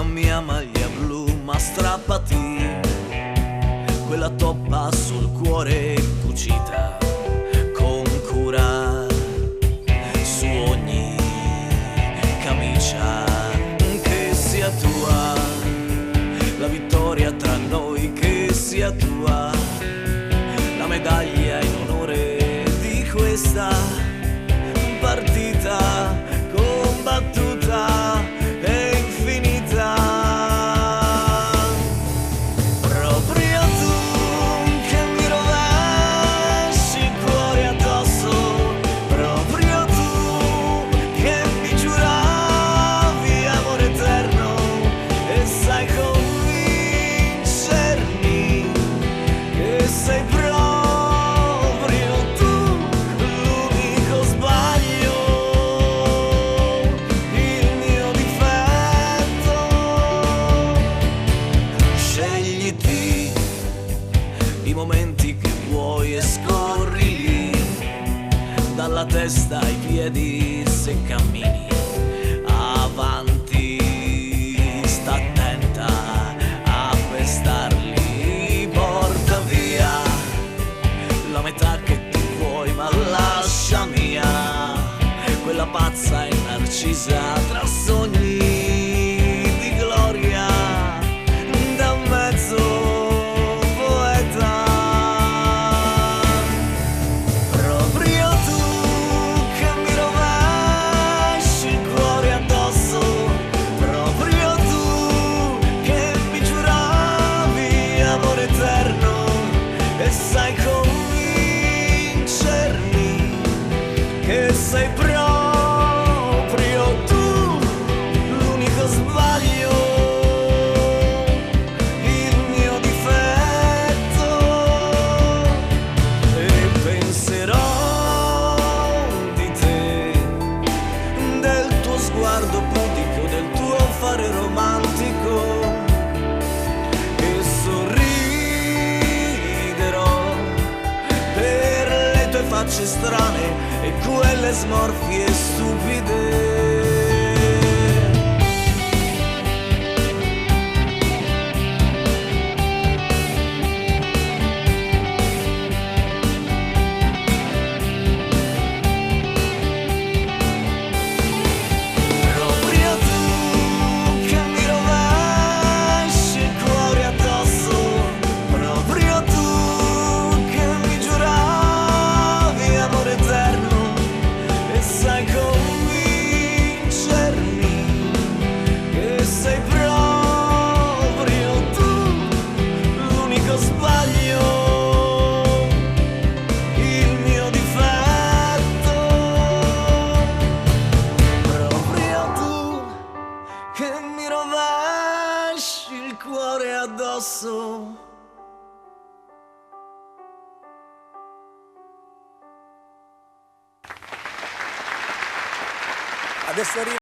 la mia maglia blu, ma strappati quella toppa sul cuore cucita con cura su ogni camicia. Che sia tua la vittoria tra noi, che sia tua la medaglia in onore di questa partita combattuta e infinita. Proprio tu che mi rovesci il cuore addosso, proprio tu che mi giuravi amore eterno e sai convincermi che sei proprio tu l'unico sbaglio, il mio difetto. Scegliti i momenti che vuoi e scorrili dalla testa ai piedi se cammini avanti. Sta attenta a pestarli, porta via la metà che tu vuoi, ma lascia mia quella pazza e narcisa tra sogni di gloria da un mezzo poeta. Proprio tu che mi rovesci il cuore addosso, proprio tu che mi giuravi amore eterno e sai convincermi che sei proprio tu l'unico sbaglio, il mio difetto. E penserò di te, del tuo sguardo pudico, del tuo fare romantico, e sorriderò per le tue facce strane e quelle smorfie stupide. Proprio tu che mi rovesci il cuore addosso, proprio tu che mi giuravi amore eterno e sai convincermi che sei proprio tu l'unico sbaglio, il mio difetto. Proprio tu che mi rovesci il cuore addosso. Adesso arriva